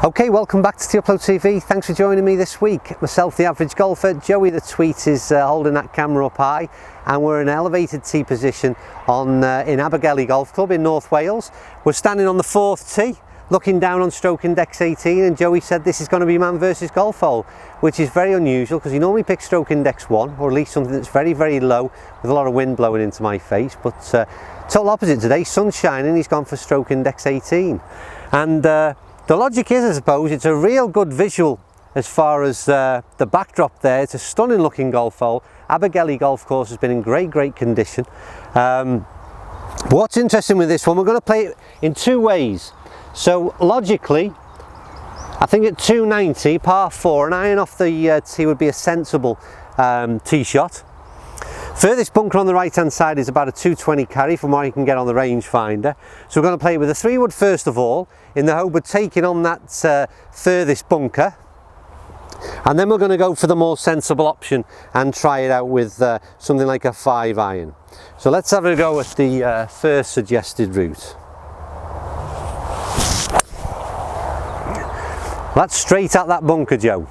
Okay, welcome back to The Upload TV. Thanks for joining me this week. Myself, the average golfer, Joey the Tweet is holding that camera up high, and we're in an elevated tee position in Abergele Golf Club in North Wales. We're standing on the fourth tee, looking down on stroke index 18, and Joey said this is going to be man versus golf hole, which is very unusual because he normally picks stroke index 1, or at least something that's very, very low with a lot of wind blowing into my face. But total opposite today, sun's shining, he's gone for stroke index 18. And the logic is, I suppose, it's a real good visual as far as the backdrop there. It's a stunning looking golf hole. Abergele Golf Course has been in great condition. What's interesting with this one, we're going to play it in two ways. So logically, I think at 290, par 4, an iron off the tee would be a sensible tee shot. Furthest bunker on the right hand side is about a 220 carry from what you can get on the rangefinder. So we're going to play with a 3-wood first of all, in the hope of taking on that furthest bunker. And then we're going to go for the more sensible option and try it out with something like a 5-iron. So let's have a go at the first suggested route. That's straight at that bunker, Joe.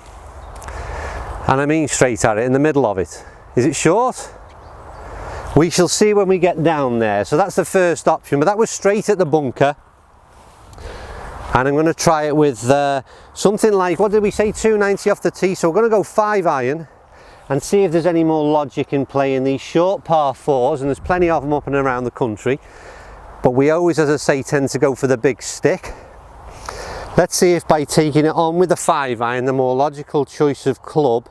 And I mean straight at it, in the middle of it. Is it short? We shall see when we get down there. So that's the first option, but that was straight at the bunker. And I'm going to try it with something like, what did we say, 290 off the tee. So we're going to go 5-iron and see if there's any more logic in playing these short par 4s, and there's plenty of them up and around the country. But we always, as I say, tend to go for the big stick. Let's see if by taking it on with the 5-iron, the more logical choice of club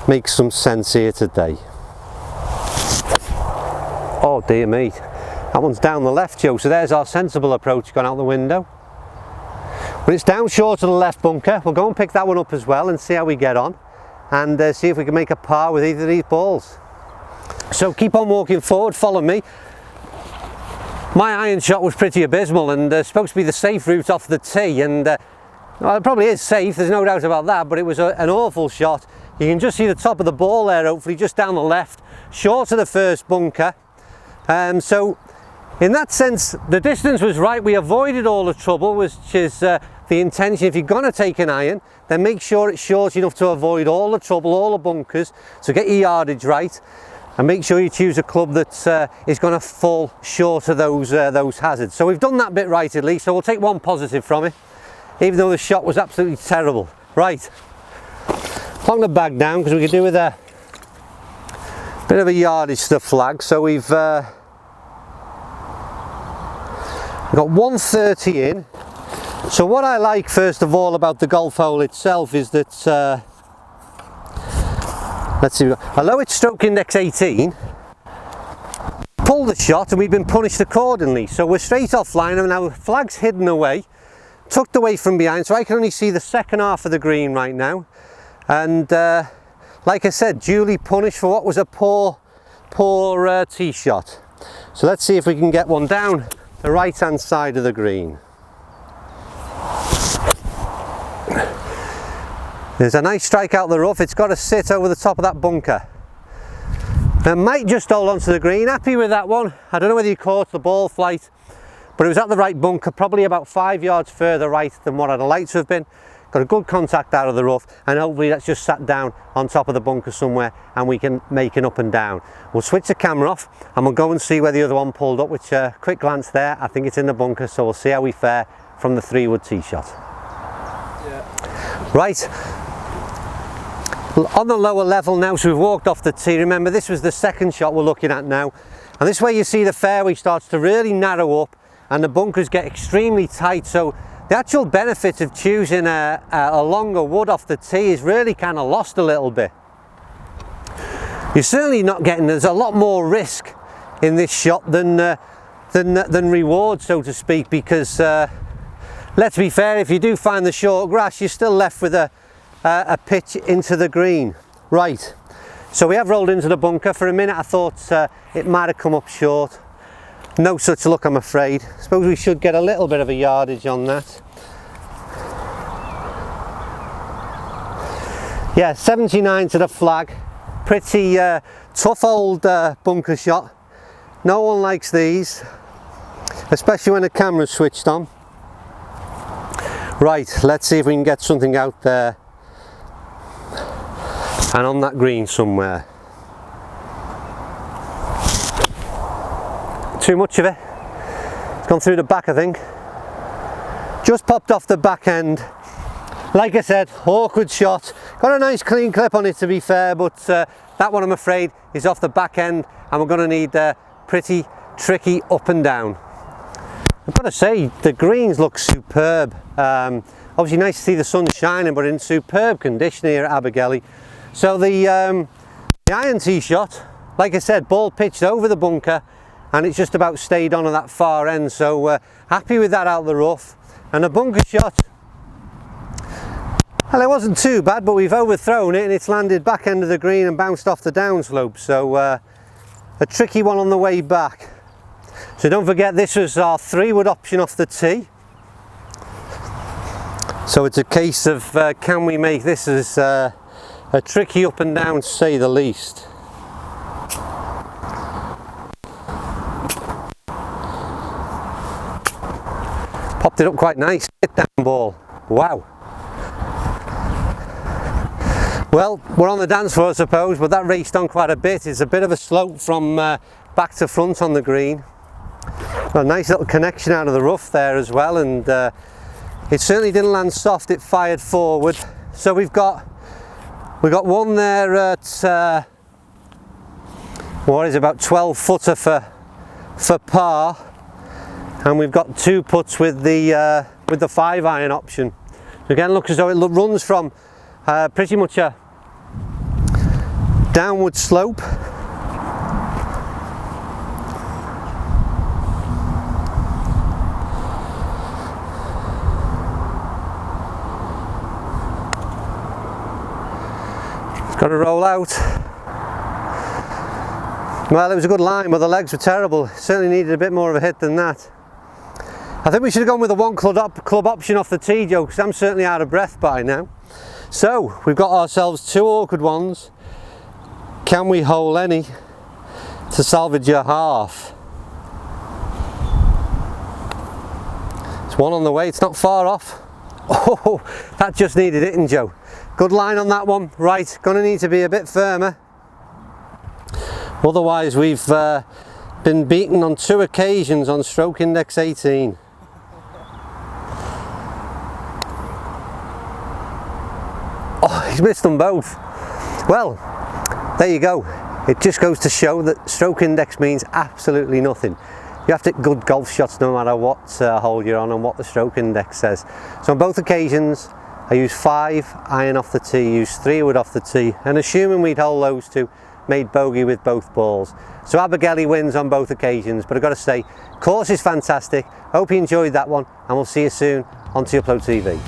makes some sense here today. Oh dear me, that one's down the left, Joe, so there's our sensible approach gone out the window. When it's down short of the left bunker, we'll go and pick that one up as well and see how we get on, and see if we can make a par with either of these balls. So keep on walking forward, follow me. My iron shot was pretty abysmal and supposed to be the safe route off the tee, and well, it probably is safe, there's no doubt about that, but it was an awful shot. You can just see the top of the ball there, hopefully just down the left, short of the first bunker. So in that sense, the distance was right. We avoided all the trouble, which is the intention. If you're going to take an iron, then make sure it's short enough to avoid all the trouble, all the bunkers. So get your yardage right, and make sure you choose a club that is going to fall short of those hazards. So we've done that bit right at least, so we'll take one positive from it, even though the shot was absolutely terrible. Right. Plonk the bag down because we could do with a bit of a yardage to the flag. So we've got 130 in. So what I like first of all about the golf hole itself is that let's see, although it's stroke index 18, pulled the shot and we've been punished accordingly. So we're straight offline and our flag's hidden away, tucked away from behind, so I can only see the second half of the green right now. And like I said, duly punished for what was a poor tee shot. So let's see if we can get one down the right hand side of the green. There's a nice strike out the rough. It's got to sit over the top of that bunker. I might just hold on to the green. Happy with that one. I don't know whether you caught the ball flight, but it was at the right bunker, probably about 5 yards further right than what I'd like to have been. Got a good contact out of the rough, and hopefully that's just sat down on top of the bunker somewhere and we can make an up and down. We'll switch the camera off and we'll go and see where the other one pulled up, which quick glance there, I think it's in the bunker, so we'll see how we fare from the 3-wood tee shot. Yeah. Right, on the lower level now, so we've walked off the tee. Remember, this was the second shot we're looking at now, and this way you see the fairway starts to really narrow up and the bunkers get extremely tight. So the actual benefit of choosing a longer wood off the tee is really kind of lost a little bit. You're certainly not getting, there's a lot more risk in this shot than reward, so to speak, because let's be fair, if you do find the short grass, you're still left with a pitch into the green. Right, so we have rolled into the bunker. For a minute I thought it might have come up short. No such luck, I'm afraid. Suppose we should get a little bit of a yardage on that. Yeah, 79 to the flag. Pretty tough old bunker shot. No one likes these, especially when the camera's switched on. Right, let's see if we can get something out there and on that green somewhere. Too much of it. It's gone through the back, I think. Just popped off the back end. Like I said, awkward shot. Got a nice clean clip on it, to be fair, but that one, I'm afraid, is off the back end, and we're going to need pretty tricky up and down. I've got to say, the greens look superb. Obviously nice to see the sun shining, but in superb condition here at Abergele. So the iron tee shot, like I said, ball pitched over the bunker, and it's just about stayed on at that far end. So happy with that out of the rough. And a bunker shot, well, it wasn't too bad, but we've overthrown it and it's landed back end of the green and bounced off the downslope. So a tricky one on the way back. So don't forget, this was our 3-wood option off the tee. So it's a case of can we make this as a tricky up and down, to say the least. Popped it up quite nice, hit down ball. Wow. Well, we're on the dance floor, I suppose, but that raced on quite a bit. It's a bit of a slope from back to front on the green. A nice little connection out of the rough there as well, and it certainly didn't land soft. It fired forward. So we've got one there at what is about 12 footer for par, and we've got 2 putts with the 5-iron option. So again, looks as though it runs from pretty much a downward slope. It's got to roll out. Well, it was a good line, but the legs were terrible. Certainly needed a bit more of a hit than that. I think we should have gone with the 1 club option off the tee, Joe, because I'm certainly out of breath by now. So we've got ourselves 2 awkward ones. Can we hole any to salvage a half? It's one on the way. It's not far off. Oh, that just needed hitting, Joe. Good line on that one. Right, going to need to be a bit firmer. Otherwise, we've been beaten on 2 occasions on stroke index 18. Oh, he's missed them both. Well, there you go. It just goes to show that stroke index means absolutely nothing. You have to hit good golf shots no matter what hole you're on and what the stroke index says. So on both occasions, I used 5-iron off the tee, used 3-wood off the tee, and assuming we'd hole those 2, made bogey with both balls. So Abergele wins on both occasions, but I've got to say, course is fantastic. Hope you enjoyed that one, and we'll see you soon on To Upload TV.